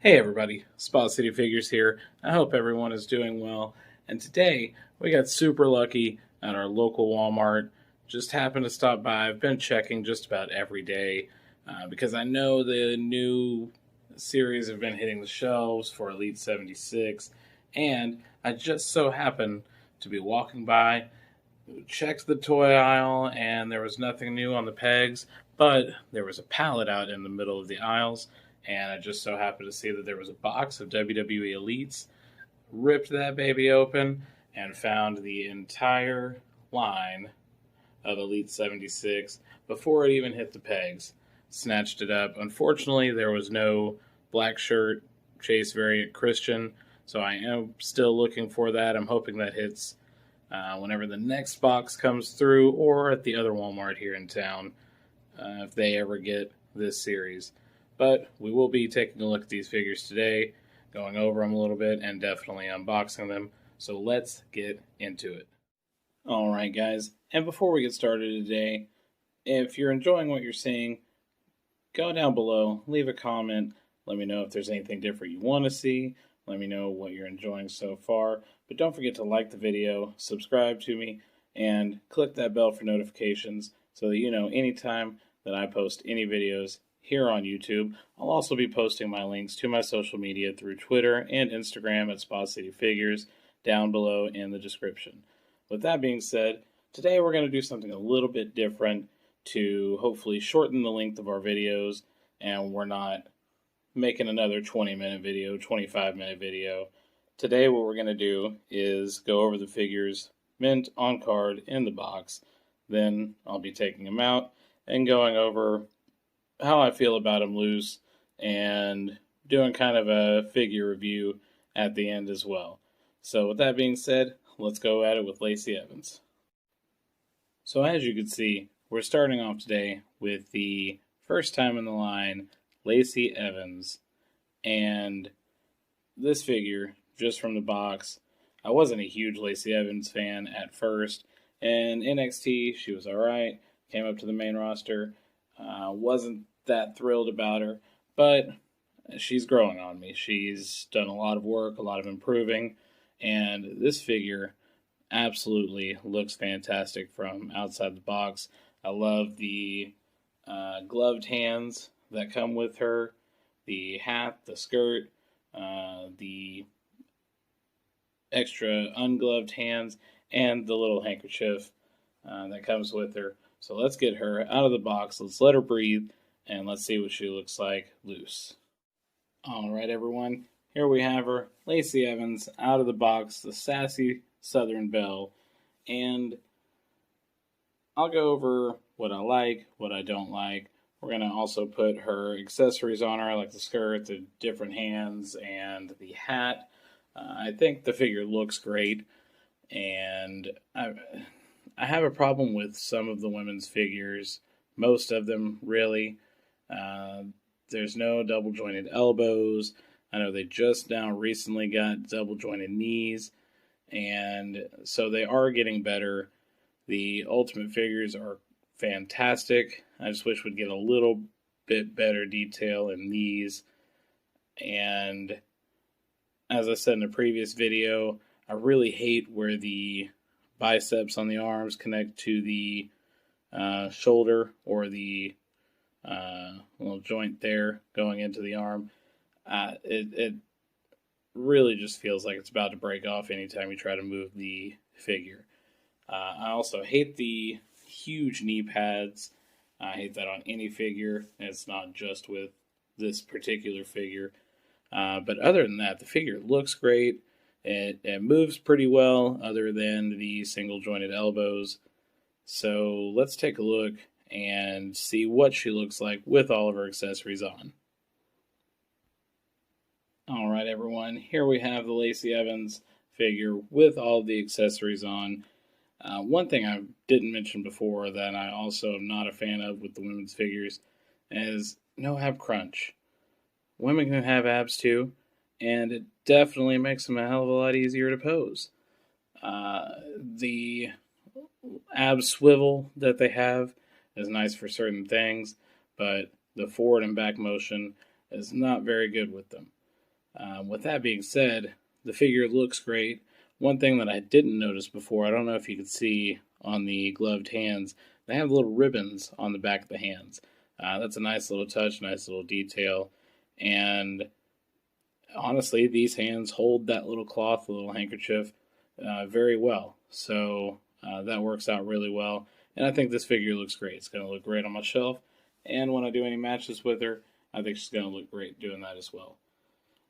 Hey everybody, Spa City Figures here. I hope everyone is doing well. And today we got super lucky at our local Walmart. Just happened to stop by. I've been checking just about every day because I know the new series have been hitting the shelves for Elite 76. And I just so happened to be walking by, checked the toy aisle, and there was nothing new on the pegs, but there was a pallet out in the middle of the aisles, and I just so happened to see that there was a box of WWE Elites. Ripped that baby open and found the entire line of Elite 76 before it even hit the pegs. Snatched it up. Unfortunately, there was no black shirt Chase variant Christian, so I am still looking for that. I'm hoping that hits whenever the next box comes through, or at the other Walmart here in town, if they ever get this series. But we will be taking a look at these figures today, going over them a little bit, and definitely unboxing them. So let's get into it. Alright guys, and before we get started today, if you're enjoying what you're seeing, go down below, leave a comment, let me know if there's anything different you want to see, let me know what you're enjoying so far, but don't forget to like the video, subscribe to me, and click that bell for notifications so that you know anytime that I post any videos here on YouTube. I'll also be posting my links to my social media through Twitter and Instagram at Spa City Figures down below in the description. With that being said, today we're going to do something a little bit different to hopefully shorten the length of our videos, and we're not making another 20-minute video, 25-minute video. Today what we're going to do is go over the figures mint on card in the box. Then I'll be taking them out and going over how I feel about them loose and doing kind of a figure review at the end as well. So with that being said, let's go at it with Lacey Evans. So as you can see, we're starting off today with the first time in the line, Lacey Evans. And this figure, just from the box, I wasn't a huge Lacey Evans fan at first. In NXT, she was alright, came up to the main roster. Wasn't that thrilled about her, but she's growing on me. She's done a lot of work, a lot of improving, and this figure absolutely looks fantastic from outside the box. I love the gloved hands that come with her, the hat, the skirt, the extra ungloved hands, and the little handkerchief that comes with her. So let's get her out of the box, let's let her breathe, and let's see what she looks like loose. Alright everyone, here we have her, Lacey Evans, out of the box, the sassy Southern Belle, and I'll go over what I like, what I don't like. We're going to also put her accessories on her, like the skirt, the different hands, and the hat. I think the figure looks great, and I have a problem with some of the women's figures, most of them really. There's no double jointed elbows. I know they just now recently got double jointed knees, and so they are getting better. The Ultimate figures are fantastic. I just wish we'd get a little bit better detail in these. And as I said in a previous video, I really hate where the biceps on the arms connect to the shoulder, or the little joint there going into the arm. It really just feels like it's about to break off anytime you try to move the figure. I also hate the huge knee pads. I hate that on any figure. It's not just with this particular figure. But other than that, the figure looks great. It moves pretty well, other than the single jointed elbows. So let's take a look and see what she looks like with all of her accessories on. Alright everyone, here we have the Lacey Evans figure with all the accessories on. One thing I didn't mention before that I also am not a fan of with the women's figures is no ab crunch. Women can have abs too, and it definitely makes them a hell of a lot easier to pose. The ab swivel that they have is nice for certain things, but the forward and back motion is not very good with them. With that being said, the figure looks great. One thing that I didn't notice before, I don't know if you could see on the gloved hands, they have little ribbons on the back of the hands. That's a nice little touch, nice little detail. And honestly, these hands hold that little cloth, the little handkerchief, very well. So that works out really well. And I think this figure looks great. It's going to look great on my shelf. And when I do any matches with her, I think she's going to look great doing that as well.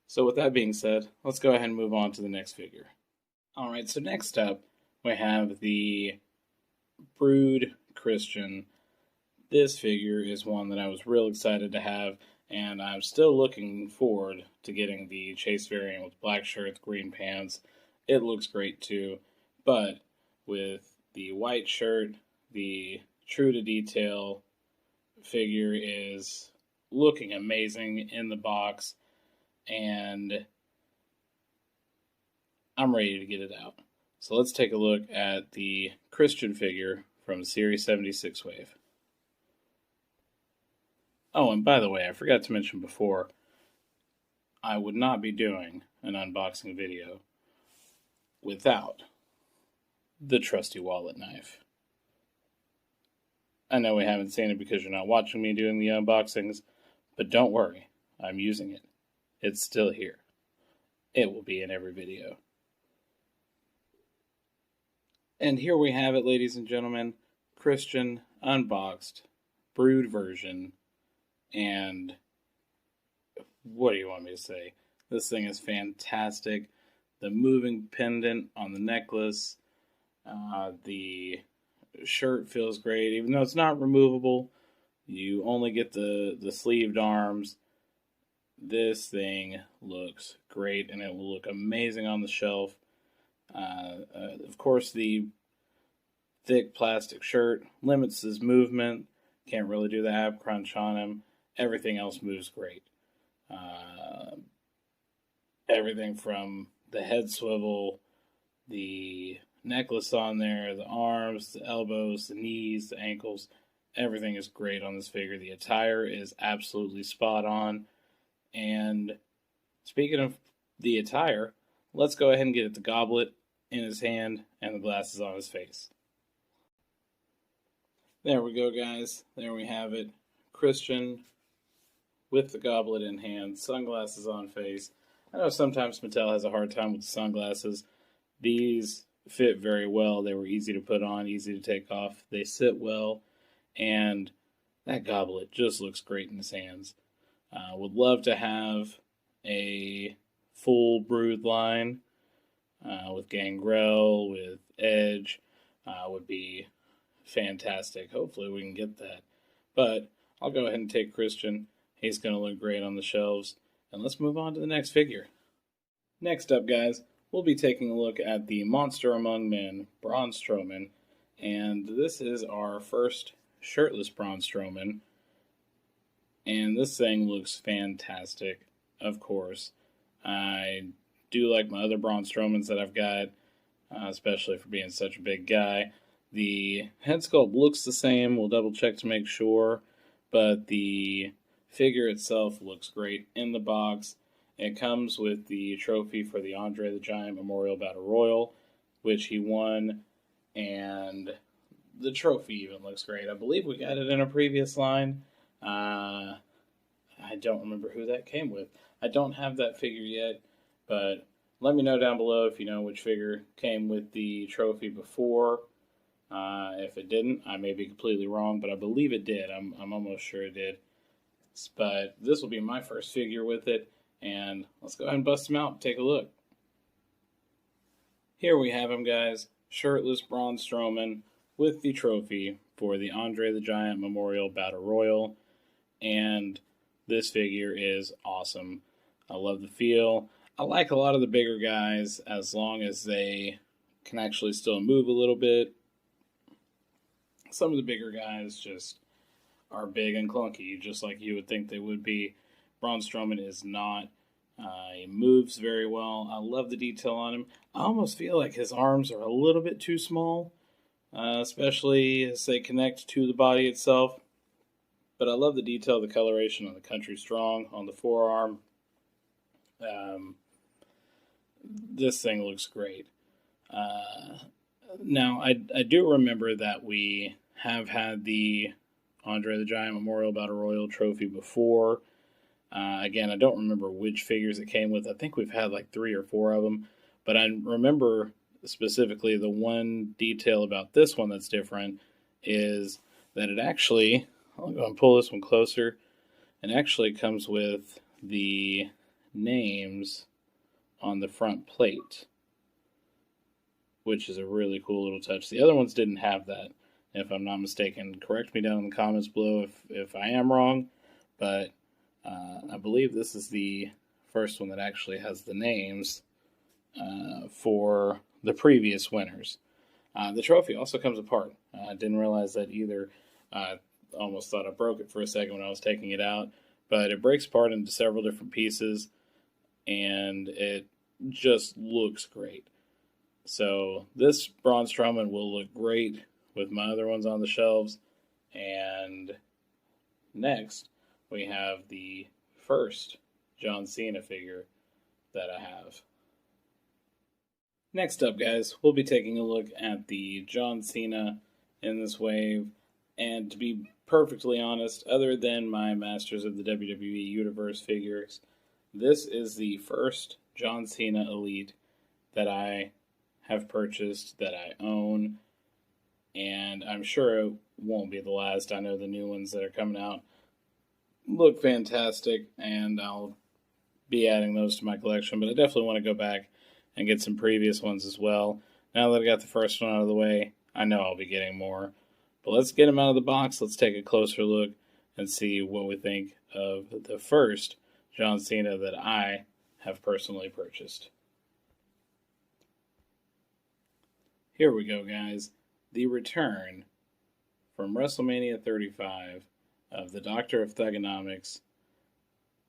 So with that being said, let's go ahead and move on to the next figure. All right, so next up, we have the Brood Christian. This figure is one that I was real excited to have, and I'm still looking forward to getting the Chase variant with black shirt, green pants. It looks great too, but with the white shirt, the true to detail figure is looking amazing in the box, and I'm ready to get it out. So let's take a look at the Christian figure from Series 76 Wave. Oh, and by the way, I forgot to mention before, I would not be doing an unboxing video without the trusty wallet knife. I know we haven't seen it because you're not watching me doing the unboxings, but don't worry, I'm using it. It's still here. It will be in every video. And here we have it, ladies and gentlemen. Christian, unboxed, Brood version. And what do you want me to say? This thing is fantastic. The moving pendant on the necklace. The shirt feels great. Even though it's not removable, you only get the sleeved arms. This thing looks great, and it will look amazing on the shelf. Of course, the thick plastic shirt limits his movement. Can't really do the ab crunch on him. Everything else moves great. Everything from the head swivel, the necklace on there, the arms, the elbows, the knees, the ankles. Everything is great on this figure. The attire is absolutely spot on. And speaking of the attire, let's go ahead and get at the goblet in his hand and the glasses on his face. There we go, guys. There we have it. Christian with the goblet in hand, sunglasses on face. I know sometimes Mattel has a hard time with the sunglasses. These fit very well. They were easy to put on, easy to take off. They sit well, and that goblet just looks great in his hands. Would love to have a full Brood line with Gangrel, with Edge. Would be fantastic. Hopefully we can get that. But I'll go ahead and take Christian. He's going to look great on the shelves. And let's move on to the next figure. Next up, guys, we'll be taking a look at the Monster Among Men, Braun Strowman. And this is our first shirtless Braun Strowman. And this thing looks fantastic, of course. I do like my other Braun Strowmans that I've got, especially for being such a big guy. The head sculpt looks the same. We'll double check to make sure. But the figure itself looks great in the box. It comes with the trophy for the Andre the Giant Memorial Battle Royal, which he won. And the trophy even looks great. I believe we got it in a previous line. I don't remember who that came with. I don't have that figure yet, but let me know down below if you know which figure came with the trophy before. If it didn't, I may be completely wrong, but I believe it did. I'm almost sure it did. But this will be my first figure with it, and let's go ahead and bust him out and take a look. Here we have him, guys. Shirtless Braun Strowman with the trophy for the Andre the Giant Memorial Battle Royal, and this figure is awesome. I love the feel. I like a lot of the bigger guys as long as they can actually still move a little bit. Some of the bigger guys just are big and clunky, just like you would think they would be. Braun Strowman is not. He moves very well. I love the detail on him. I almost feel like his arms are a little bit too small, especially as they connect to the body itself. But I love the detail, the coloration on the Country Strong on the forearm. Um, this thing looks great. Now, I do remember that we have had the Andre the Giant Memorial Battle Royal trophy before. Again, I don't remember which figures it came with. I think we've had like 3 or 4 of them. But I remember specifically the one detail about this one that's different is that it actually, I'll go and pull this one closer, it actually comes with the names on the front plate, which is a really cool little touch. The other ones didn't have that, if I'm not mistaken. Correct me down in the comments below if I am wrong, but I believe this is the first one that actually has the names for the previous winners. The trophy also comes apart. I didn't realize that either. I almost thought I broke it for a second when I was taking it out, but it breaks apart into several different pieces, and it just looks great. So this Braun Strowman will look great with my other ones on the shelves. And next, we have the first John Cena figure that I have. Next up, guys, we'll be taking a look at the John Cena in this wave. And to be perfectly honest, other than my Masters of the WWE Universe figures, this is the first John Cena Elite that I have purchased, that I own, and I'm sure it won't be the last. I know the new ones that are coming out look fantastic, and I'll be adding those to my collection, but I definitely want to go back and get some previous ones as well. Now that I got the first one out of the way, I know I'll be getting more. But let's get them out of the box. Let's take a closer look and see what we think of the first John Cena that I have personally purchased. Here we go, guys. The return from WrestleMania 35 of the Doctor of Thugonomics.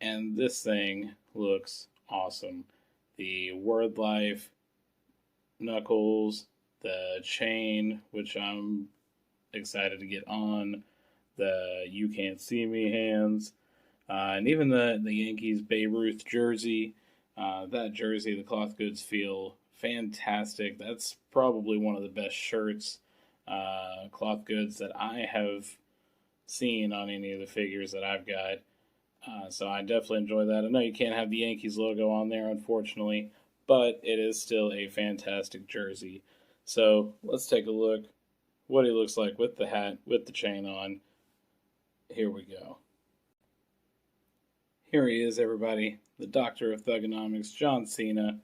And this thing looks awesome. The Word Life knuckles, the chain, which I'm excited to get on, the You Can't See Me hands, and even the Yankees Babe Ruth jersey. That jersey, the cloth goods feel fantastic. That's probably one of the best shirts, cloth goods that I have seen on any of the figures that I've got. So I definitely enjoy that. I know you can't have the Yankees logo on there, unfortunately, but it is still a fantastic jersey. So let's take a look what he looks like with the hat, with the chain on. Here we go. Here he is, everybody. The Doctor of Thugonomics, John Cena.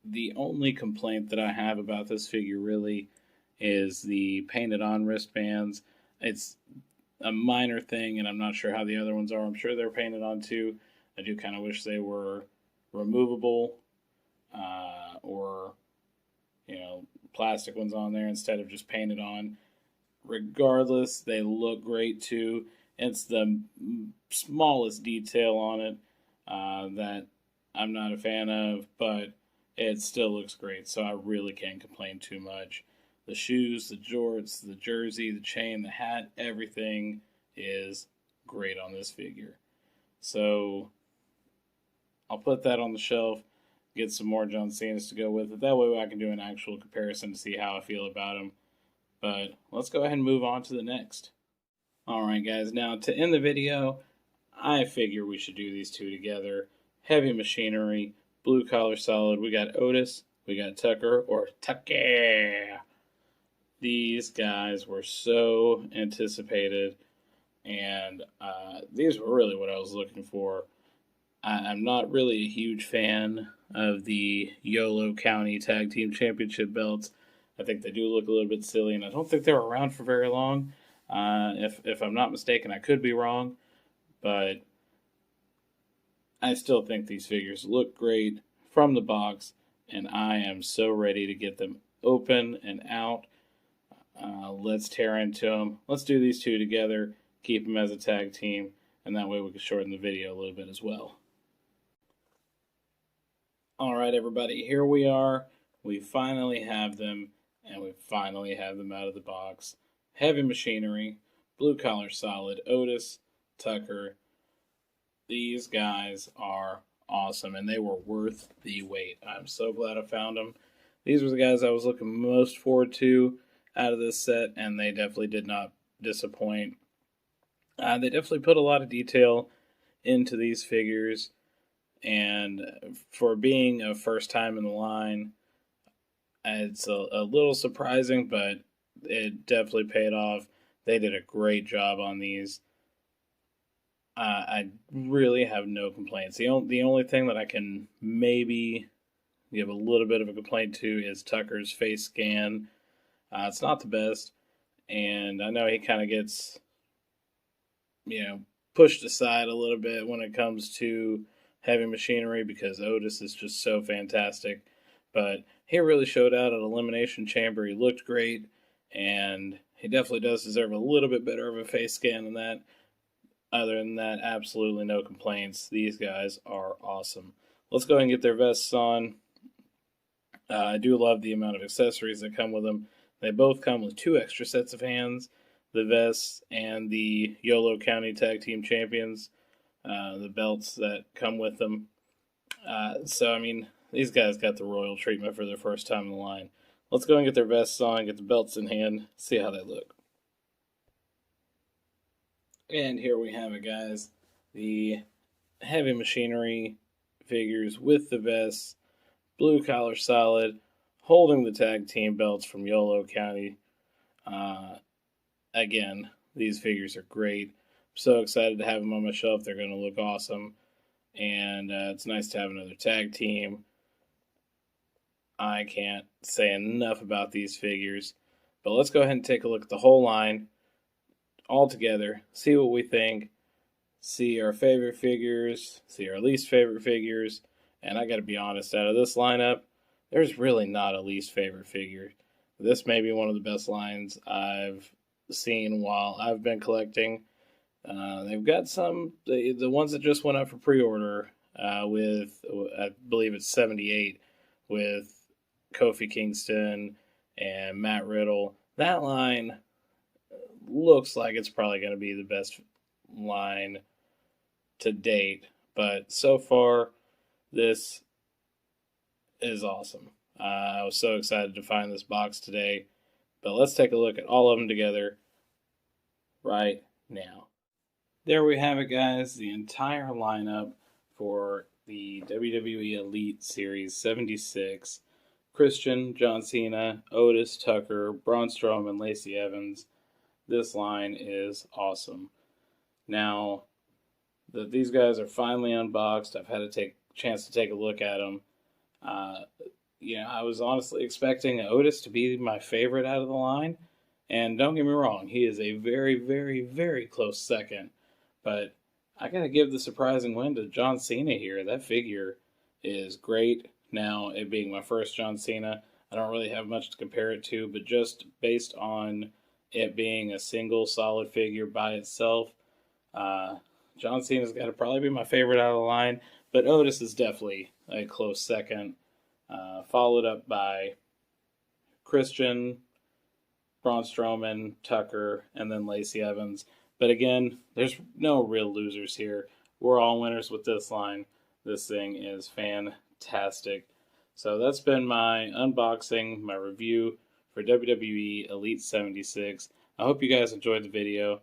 The only complaint that I have about this figure really is the painted on wristbands. It's a minor thing, and I'm not sure how the other ones are. I'm sure they're painted on too. I do kind of wish they were removable, or plastic ones on there instead of just painted on. Regardless, they look great too. It's the smallest detail on it that I'm not a fan of, but it still looks great, so I really can't complain too much. The shoes, the jorts, the jersey, the chain, the hat, everything is great on this figure. So I'll put that on the shelf, get some more John Cena's to go with it. That way I can do an actual comparison to see how I feel about him. But let's go ahead and move on to the next. Alright guys, now to end the video, I figure we should do these two together. Heavy Machinery, Blue Collar Solid. We got Otis, we got Tucker, or Tucker. These guys were so anticipated, and these were really what I was looking for. I'm not really a huge fan of the YOLO County Tag Team Championship belts. I think they do look a little bit silly, and I don't think they were around for very long. If I'm not mistaken, I could be wrong, but I still think these figures look great from the box, and I am so ready to get them open and out. Let's tear into them. Let's do these two together, keep them as a tag team, and that way we can shorten the video a little bit as well. Alright everybody, here we are. We finally have them, and we finally have them out of the box. Heavy Machinery, Blue Collar Solid, Otis, Tucker. These guys are awesome, and they were worth the wait. I'm so glad I found them. These were the guys I was looking most forward to out of this set, and they definitely did not disappoint. They definitely put a lot of detail into these figures, and for being a first time in the line, it's a little surprising, but it definitely paid off. They did a great job on these. I really have no complaints. The only thing that I can maybe give a little bit of a complaint to is Tucker's face scan. It's not the best, and I know he kind of gets, pushed aside a little bit when it comes to heavy machinery because Otis is just so fantastic. But he really showed out at Elimination Chamber. He looked great, and he definitely does deserve a little bit better of a face scan than that. Other than that, absolutely no complaints. These guys are awesome. Let's go ahead and get their vests on. I do love the amount of accessories that come with them. They both come with 2 extra sets of hands, the vests and the Yolo County Tag Team Champions, the belts that come with them. These guys got the royal treatment for their first time in the line. Let's go and get their vests on, get the belts in hand, see how they look. And here we have it, guys. The heavy machinery figures with the vests, blue collar solid, holding the tag team belts from Yolo County. Again, these figures are great. I'm so excited to have them on my shelf. They're going to look awesome. And it's nice to have another tag team. I can't say enough about these figures. But let's go ahead and take a look at the whole line all together, see what we think, see our favorite figures, see our least favorite figures. And I got to be honest, out of this lineup, there's really not a least favorite figure. This may be one of the best lines I've seen while I've been collecting. They've got some, the ones that just went up for pre-order with, I believe it's 78, with Kofi Kingston and Matt Riddle. That line looks like it's probably going to be the best line to date. But so far, this is awesome. I was so excited to find this box today. But let's take a look at all of them together right now. There we have it, guys. The entire lineup for the WWE Elite Series 76. Christian, John Cena, Otis, Tucker, Braun Strowman, Lacey Evans. This line is awesome. Now that these guys are finally unboxed, I've had a chance to take a look at them. I was honestly expecting Otis to be my favorite out of the line. And don't get me wrong, he is a very, very, very close second. But I got to give the surprising win to John Cena here. That figure is great. Now, it being my first John Cena, I don't really have much to compare it to, but just based on it being a single solid figure by itself, John Cena's got to probably be my favorite out of the line, but Otis is definitely a close second, followed up by Christian, Braun Strowman, Tucker, and then Lacey Evans. But again, there's no real losers here. We're all winners with this line. This thing is fantastic. So that's been my unboxing, my review for WWE Elite 76. I hope you guys enjoyed the video.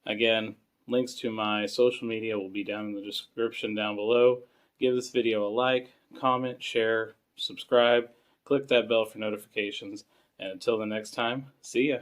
Again, links to my social media will be down in the description down below. Give this video a like, comment, share, subscribe, click that bell for notifications. And until the next time, see ya.